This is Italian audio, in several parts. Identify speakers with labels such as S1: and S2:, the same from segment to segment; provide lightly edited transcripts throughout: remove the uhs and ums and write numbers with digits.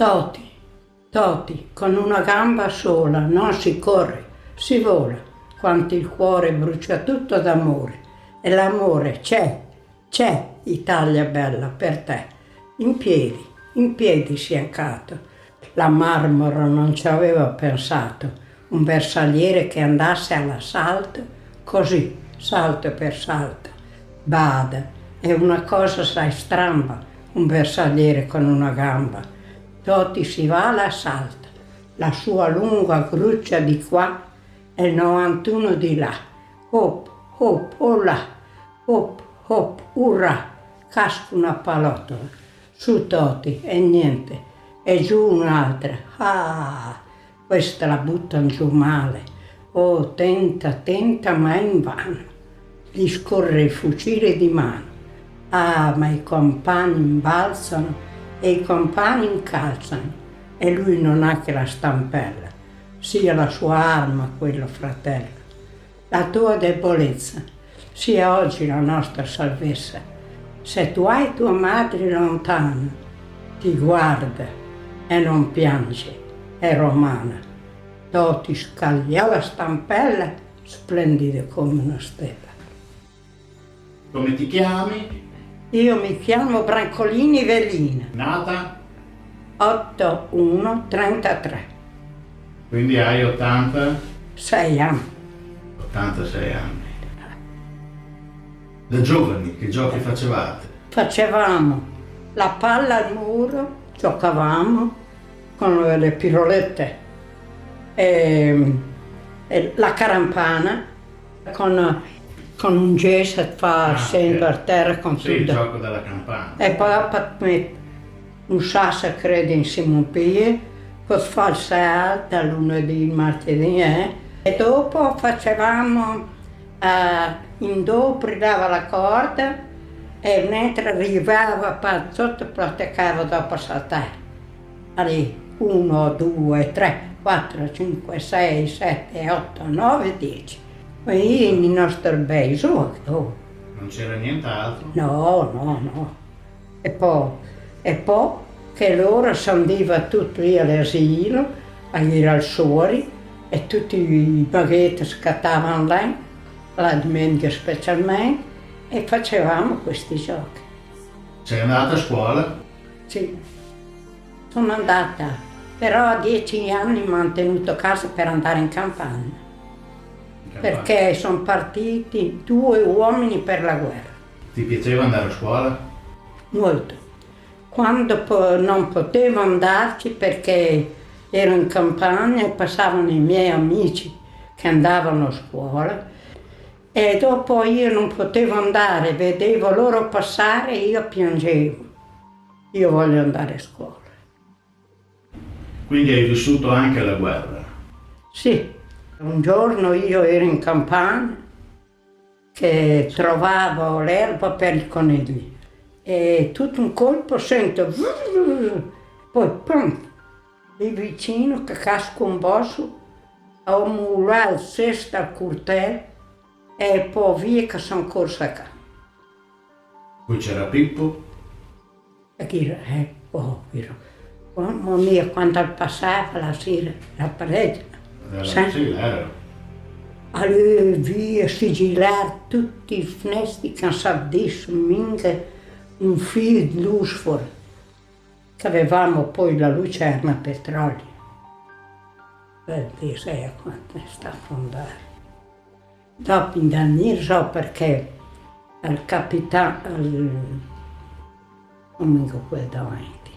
S1: Toti, Toti, con una gamba sola, non si corre, si vola, quanto il cuore brucia tutto d'amore. E l'amore c'è, Italia bella, per te. In piedi si è ancato. La Marmora non ci aveva pensato, un bersagliere che andasse all'assalto, così, salto per salto. Bada, è una cosa sai stramba, un bersagliere con una gamba. Toti si va all'assalto, la sua lunga gruccia di qua e il 91 di là. Hop, hop, olà, hop, hop, urrà, casca una palottola. Su Toti e niente, e giù un'altra. Ah, questa la buttano giù male. Oh, tenta, ma invano. Gli scorre il fucile di mano. Ah, ma i compagni imbalzano e i compagni incalzano e lui non ha che la stampella, sia la sua arma quello fratello. La tua debolezza sia oggi la nostra salvezza. Se tu hai tua madre lontana, ti guarda e non piange, è romana. Toti scagliò la stampella, splendida come una stella.
S2: Come ti chiami?
S1: Io mi chiamo Brancolini Velina.
S2: Nata?
S1: 8-1-33.
S2: Quindi hai
S1: 6 anni.
S2: 86 anni. Da giovani che giochi facevate?
S1: Facevamo la palla al muro, giocavamo con le pirolette e la carampana con un gesso fa sempre a terra con
S2: sì, il
S1: tutto.
S2: gioco della campana.
S1: E poi un sasso credo insieme a un piede, poi fa il salto lunedì, il martedì, E dopo facevamo, in dopo prendeva la corda e mentre arrivava sotto praticava dopo saltare. Allora, 1, 2, 3, 4, 5, 6, 7, 8, 9, 10. Poi i nostri bei giochi.
S2: Non c'era nient'altro?
S1: No. E poi che loro sono andati tutti all'asilo, agli ralsori, e tutti i baghetti scattavano là, la domenica specialmente, e facevamo questi giochi.
S2: Sei andata a scuola?
S1: Sì, sono andata, però a 10 anni mi hanno tenuto a casa per andare in campagna. Perché sono partiti 2 uomini per la guerra.
S2: Ti piaceva andare a scuola?
S1: Molto. Quando non potevo andarci perché ero in campagna e passavano i miei amici che andavano a scuola e dopo io non potevo andare, vedevo loro passare e io piangevo. Io voglio andare a scuola.
S2: Quindi hai vissuto anche la guerra?
S1: Sì. Un giorno io ero in campagna che trovavo l'erba per i conigli e tutto un colpo sento poi pum, lì vicino che casco un bosso, ho murato il cesto al coltello e poi via che sono corsa a casa.
S2: Poi c'era Pippo?
S1: E chi mamma mia, quando passava la sera, la parete.
S2: Sì, era.
S1: Allora via, sigillare tutti i finestri che sapessimo minchia un filo di luce fuori. Che avevamo poi la lucerna a petrolio. Per dire, sai quanto sta a fondare. Dopo in Danilo so perché al capitano, non mi ricordo quel davanti,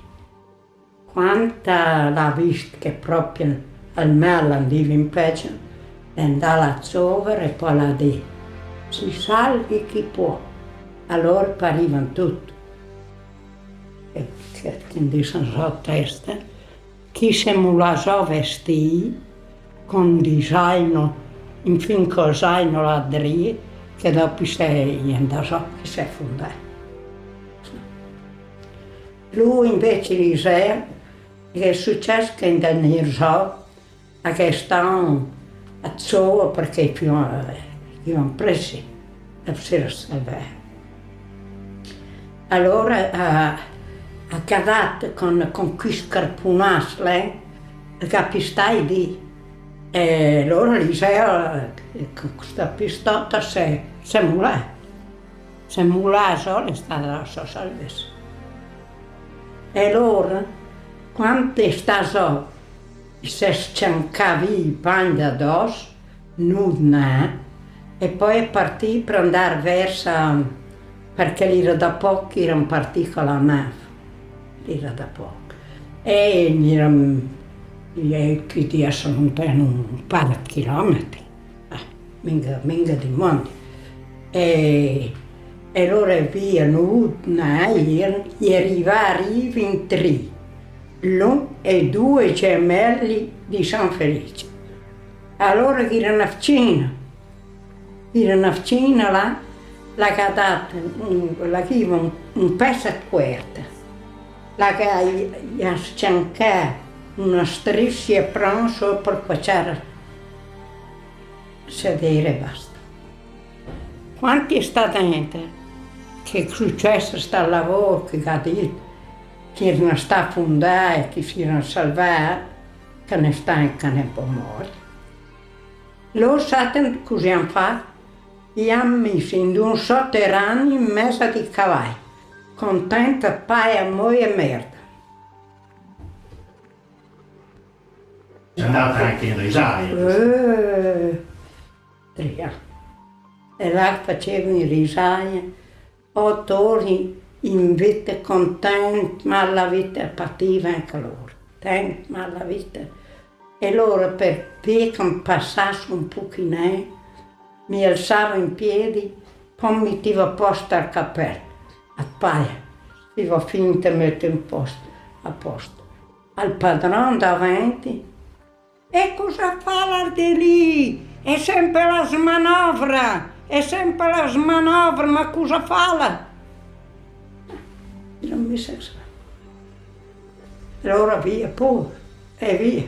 S1: quanta l'ha vista che proprio al mare andiva in peggio, andava a zovere e poi la dì, si salvi chi può. Allora parivano tutti. E quindi sono so testa, chi si mulasò vestì con di zaino, infine con zaino la drie, che dopo si andava, che si fondato. Lui invece diceva che è successo che in Danilo a che stavano a Zoa perché li avevano presi per salvare. Allora accadate con quei scarpunassi, capistai lì. E allora Eliseo, con questa pistola, si mulà. Si mulà solo è stata la sua salvezza. E allora, quando è stato, si sciancavi i panni addosso, nuda, e poi è partito per andare verso, perché l'era da poco, erano partiti con la nave, l'era da poco. E che di essere lontano un paio di chilometri, minga di mondi. E allora via nuda, e arrivai in tre, l'uno e due gemelli di San Felice. Allora erano vicino là, la cadata, la chiva un pezzo di quarta, la che ha sciancato una striscia pronta per facere sedere e basta. Quanti sta dentro, che è successo sta lavoro, che ha detto, che non sta fondato, che si erano salvati, che ne sta anche un po' morti. Loro sapevano cosa hanno fatto? Li hanno messi in un sotterraneo in mezzo di cavalli, con tanta paia, muoia e merda.
S2: È andata anche in risaia.
S1: E là facevano in risaia, 8 ore in vita contenti, ma la vita partiva anche loro. Tanto, ma la vita. E loro per che passasse un pochino, mi alzavo in piedi, poi mi mettevo a posto al cappello, a paia. Stavo finta di mettere a posto. Al padrone davanti. E cosa fa là di lì? È sempre la smanovra, ma cosa fa là? Non mi sa. Allora via, poi, e via.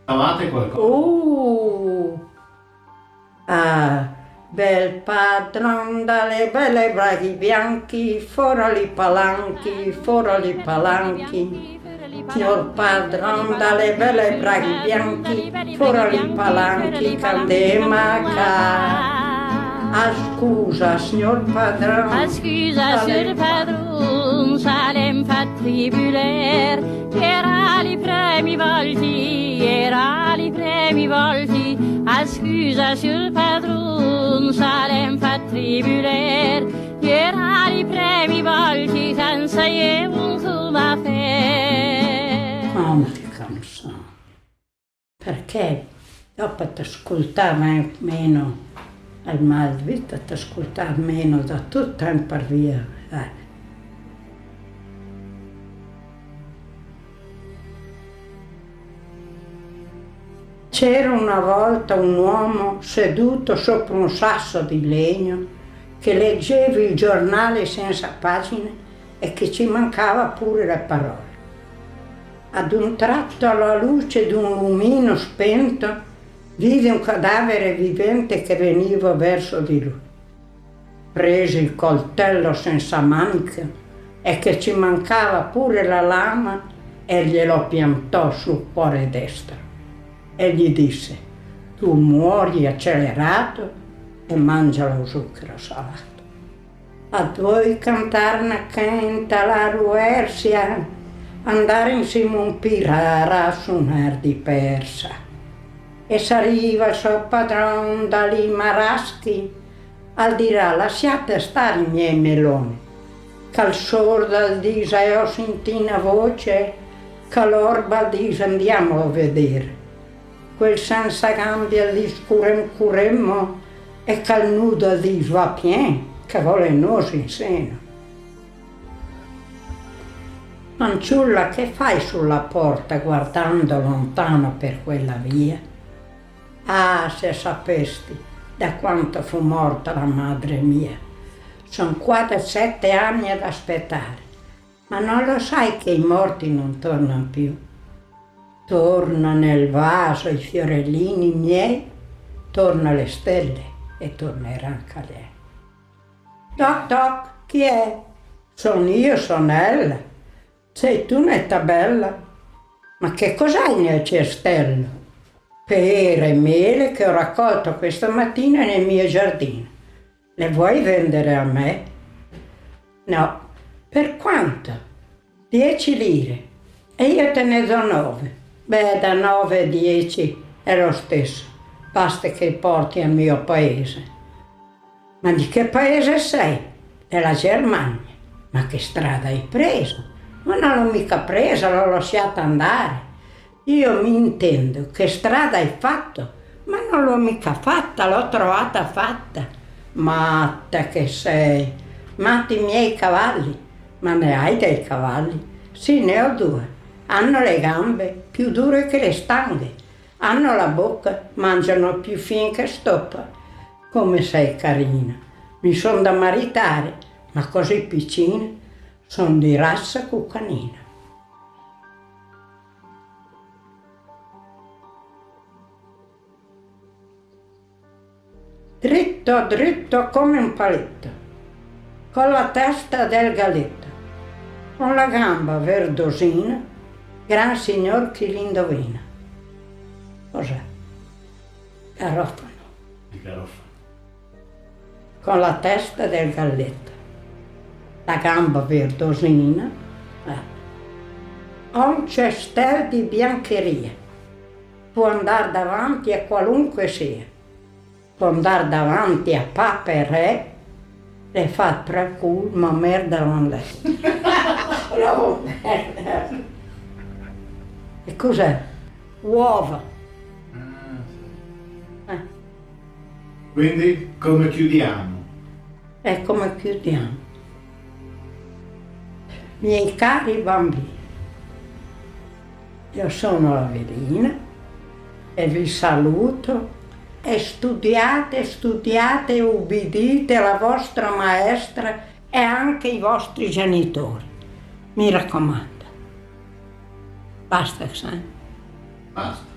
S2: Avate qualcosa?
S1: Bel padron dalle belle braghi bianchi, fuori i palanchi, Signor padron dalle belle braghi bianchi, fuori i palanchi, candemaca. Scusa, signor padron.
S3: Scusa, signor padron, salem fatti buler, era li premi volti. Scusa, signor padron, salem fatti buler, era li premi volti, senza io un sulla fe.
S1: Come che canzone? Perché dopo ti ascoltava meno al mal di vita, ti ascoltava meno da tutto il tempo per via. C'era una volta un uomo seduto sopra un sasso di legno che leggeva il giornale senza pagine e che ci mancava pure le parole. Ad un tratto, alla luce di un lumino spento, vide un cadavere vivente che veniva verso di lui. Prese il coltello senza maniche e che ci mancava pure la lama e glielo piantò sul cuore destro. E gli disse: tu muori accelerato e mangia lo zucchero salato. A voi cantare una canta la ruersia, andare insieme un pirara a suonar di persa. E s'arriva il suo padron da lì maraschi, al dirà: lasciate stare i miei meloni. Che sordo dice: ho sentito una voce, che l'orba dice: andiamo a vedere. Quel senza gambe dice: curemmo, e che il nudo dice: va pien, che vuole noi in seno. Fanciulla, che fai sulla porta guardando lontano per quella via? Se sapesti da quanto fu morta la madre mia. Sono quasi 7 anni ad aspettare, ma non lo sai che i morti non tornano più? Torna nel vaso i fiorellini miei, torna le stelle e tornerà anche lei. Toc toc, chi è? Sono io, sono ella. Sei tu netta bella? Ma che cos'hai nel cestello? Pere e mele che ho raccolto questa mattina nel mio giardino. Le vuoi vendere a me? No. Per quanto? 10 lire. E io te ne do 9. Beh, da 9 a 10 è lo stesso. Basta che porti al mio paese. Ma di che paese sei? Della Germania. Ma che strada hai preso? Ma non l'ho mica presa, l'ho lasciata andare. Io mi intendo, che strada hai fatto? Ma non l'ho mica fatta, l'ho trovata fatta. Matta che sei. Matti i miei cavalli. Ma ne hai dei cavalli? Sì, ne ho 2. Hanno le gambe più dure che le stanghe. Hanno la bocca, mangiano più fin che stoppa. Come sei carina. Mi son da maritare, ma così piccina. Son di razza cuccanina. Dritto, dritto come un paletto, con la testa del galletto, con la gamba verdosina, gran signor chi l'indovina. Cos'è? Garofano.
S2: Il garofano.
S1: Con la testa del galletto, la gamba verdosina, ho un cestel di biancheria, può andare davanti a qualunque sia, può andare davanti a papa e re, le fa tre cul, ma merda non lei. No, merda. E cos'è? Uova.
S2: Quindi come chiudiamo?
S1: E come chiudiamo? Miei cari bambini, io sono Avelina e vi saluto e studiate, studiate e ubbidite la vostra maestra e anche i vostri genitori. Mi raccomando. Basta, sai?
S2: Basta.